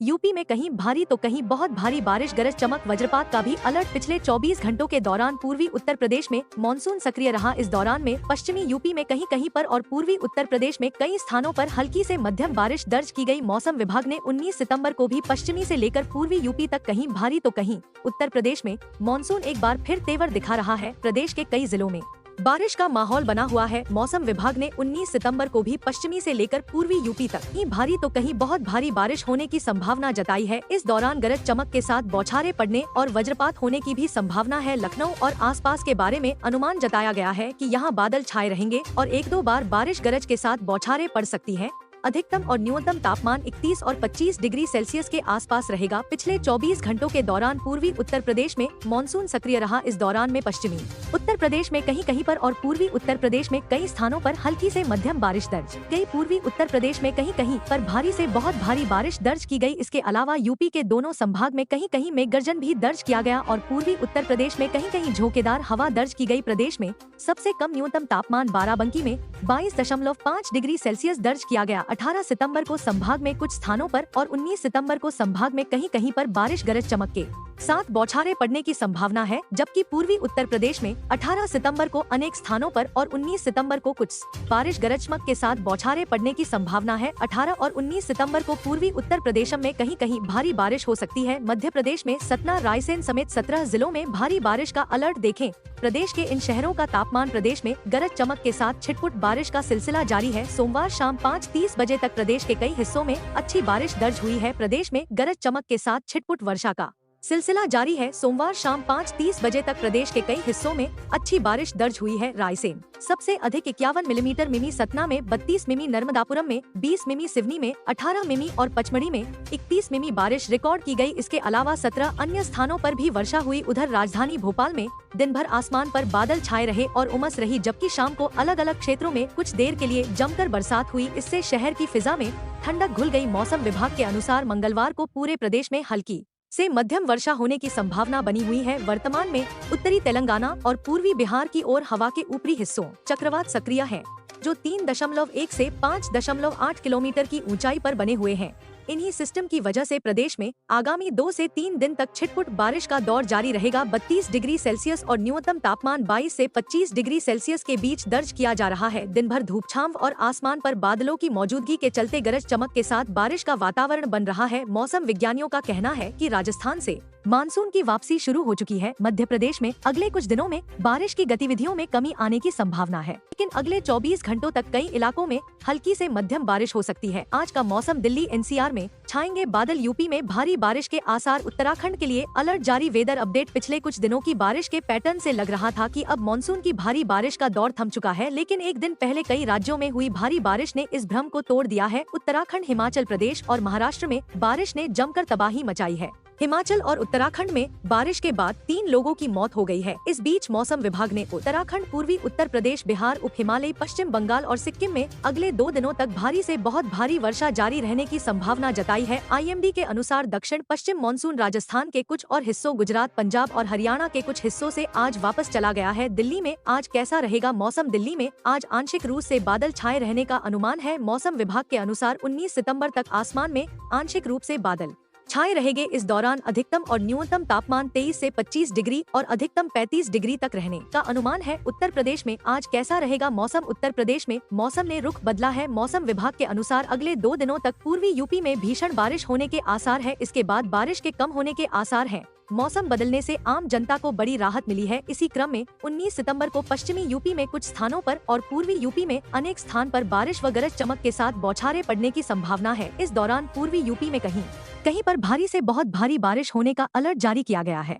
UP में कहीं भारी तो कहीं बहुत भारी बारिश, गरज चमक वज्रपात का भी अलर्ट। पिछले 24 घंटों के दौरान पूर्वी उत्तर प्रदेश में मानसून सक्रिय रहा। इस दौरान में पश्चिमी यूपी में कहीं कहीं पर और पूर्वी उत्तर प्रदेश में कई स्थानों पर हल्की से मध्यम बारिश दर्ज की गई। मौसम विभाग ने 19 सितंबर को भी पश्चिमी से लेकर पूर्वी यूपी तक कहीं भारी तो कहीं उत्तर प्रदेश में मानसून एक बार फिर तेवर दिखा रहा है। प्रदेश के कई जिलों में बारिश का माहौल बना हुआ है। मौसम विभाग ने 19 सितंबर को भी पश्चिमी से लेकर पूर्वी यूपी तक कहीं भारी तो कहीं बहुत भारी बारिश होने की संभावना जताई है। इस दौरान गरज चमक के साथ बौछारें पड़ने और वज्रपात होने की भी संभावना है। लखनऊ और आसपास के बारे में अनुमान जताया गया है कि यहां बादल छाए रहेंगे और एक दो बार बारिश गरज के साथ बौछारें पड़ सकती है। अधिकतम और न्यूनतम तापमान 31 और 25 डिग्री सेल्सियस के आसपास रहेगा। पिछले 24 घंटों के दौरान पूर्वी उत्तर प्रदेश में मानसून सक्रिय रहा। इस दौरान में पश्चिमी उत्तर प्रदेश में कहीं कहीं पर और पूर्वी उत्तर प्रदेश में कई स्थानों पर हल्की से मध्यम बारिश दर्ज गई। पूर्वी उत्तर प्रदेश में कहीं कहीं पर भारी से बहुत भारी बारिश दर्ज की गई। इसके अलावा यूपी के दोनों संभाग में कहीं कहीं में गर्जन भी दर्ज किया गया और पूर्वी उत्तर प्रदेश में कहीं कहीं झोंकेदार हवा दर्ज की गई। प्रदेश में सबसे कम न्यूनतम तापमान बाराबंकी में 22.5 डिग्री सेल्सियस दर्ज किया गया। 18 सितंबर को संभाग में कुछ स्थानों पर और 19 सितंबर को संभाग में कहीं कहीं पर बारिश गरज चमक के साथ बौछारें पड़ने की संभावना है। जबकि पूर्वी उत्तर प्रदेश में 18 सितंबर को अनेक स्थानों पर और 19 सितंबर को कुछ बारिश गरज चमक के साथ बौछारें पड़ने की संभावना है। 18 और 19 सितंबर को पूर्वी उत्तर प्रदेश में कहीं कहीं भारी बारिश हो सकती है। मध्य प्रदेश में सतना, रायसेन समेत 17 जिलों में भारी बारिश का अलर्ट देखें। प्रदेश के इन शहरों का तापमान प्रदेश में गरज चमक के साथ छिटपुट बारिश का सिलसिला जारी है। सोमवार शाम 5:30 बजे तक प्रदेश के कई हिस्सों में अच्छी बारिश दर्ज हुई है। प्रदेश में गरज चमक के साथ छिटपुट वर्षा का सिलसिला जारी है। सोमवार शाम 5:30 बजे तक प्रदेश के कई हिस्सों में अच्छी बारिश दर्ज हुई है। रायसेन सबसे अधिक 51 मिलीमीटर मिमी, सतना में 32 मिमी, नर्मदापुरम में 20 मिमी, सिवनी में 18 मिमी और पचमढ़ी में 31 मिमी बारिश रिकॉर्ड की गई। इसके अलावा 17 अन्य स्थानों पर भी वर्षा हुई। उधर राजधानी भोपाल में दिन भर आसमान पर बादल छाए रहे और उमस रही, जबकि शाम को अलग अलग क्षेत्रों में कुछ देर के लिए जमकर बरसात हुई। इससे शहर की फिजा में ठंडक घुल गई। मौसम विभाग के अनुसार मंगलवार को पूरे प्रदेश में हल्की से मध्यम वर्षा होने की संभावना बनी हुई है। वर्तमान में उत्तरी तेलंगाना और पूर्वी बिहार की ओर हवा के ऊपरी हिस्सों चक्रवात सक्रिय है, जो 3.1 से 5.8 किलोमीटर की ऊंचाई पर बने हुए हैं। इन्हीं सिस्टम की वजह से प्रदेश में आगामी 2 से 3 दिन तक छिटपुट बारिश का दौर जारी रहेगा। 32 डिग्री सेल्सियस और न्यूनतम तापमान 22 से 25 डिग्री सेल्सियस के बीच दर्ज किया जा रहा है। दिन भर धूप छांव और आसमान पर बादलों की मौजूदगी के चलते गरज चमक के साथ बारिश का वातावरण बन रहा है। मौसम विज्ञानियों का कहना है कि राजस्थान से मानसून की वापसी शुरू हो चुकी है। मध्य प्रदेश में अगले कुछ दिनों में बारिश की गतिविधियों में कमी आने की संभावना है, लेकिन अगले 24 घंटों तक कई इलाकों में हल्की से मध्यम बारिश हो सकती है। आज का मौसम दिल्ली एनसीआर में छाएंगे बादल, यूपी में भारी बारिश के आसार, उत्तराखंड के लिए अलर्ट जारी। Weather update. पिछले कुछ दिनों की बारिश के पैटर्न से लग रहा था कि अब मानसून की भारी बारिश का दौर थम चुका है, लेकिन एक दिन पहले कई राज्यों में हुई भारी बारिश ने इस भ्रम को तोड़ दिया है। उत्तराखंड, हिमाचल प्रदेश और महाराष्ट्र में बारिश ने जमकर तबाही मचाई है। हिमाचल और उत्तराखंड में बारिश के बाद 3 लोगों की मौत हो गई है। इस बीच मौसम विभाग ने उत्तराखंड, पूर्वी उत्तर प्रदेश, बिहार, उप हिमालय, पश्चिम बंगाल और सिक्किम में अगले 2 दिनों तक भारी से बहुत भारी वर्षा जारी रहने की संभावना जताई है। आईएमडी के अनुसार दक्षिण पश्चिम मानसून राजस्थान के कुछ और हिस्सों, गुजरात, पंजाब और हरियाणा के कुछ हिस्सों से आज वापस चला गया है। दिल्ली में आज कैसा रहेगा मौसम? दिल्ली में आज आंशिक रूप से बादल छाए रहने का अनुमान है। मौसम विभाग के अनुसार 19 सितंबर तक आसमान में आंशिक रूप से बादल छाए रहेंगे। इस दौरान अधिकतम और न्यूनतम तापमान 23 से 25 डिग्री और अधिकतम 35 डिग्री तक रहने का अनुमान है। उत्तर प्रदेश में आज कैसा रहेगा मौसम? उत्तर प्रदेश में मौसम ने रुख बदला है। मौसम विभाग के अनुसार अगले 2 दिनों तक पूर्वी यूपी में भीषण बारिश होने के आसार है। इसके बाद बारिश के कम होने के आसार हैं। मौसम बदलने से आम जनता को बड़ी राहत मिली है। इसी क्रम में 19 सितंबर को पश्चिमी यूपी में कुछ स्थानों पर और पूर्वी यूपी में अनेक स्थान पर बारिश व गरज चमक के साथ बौछारें पड़ने की संभावना है। इस दौरान पूर्वी यूपी में कहीं कहीं पर भारी से बहुत भारी बारिश होने का अलर्ट जारी किया गया है।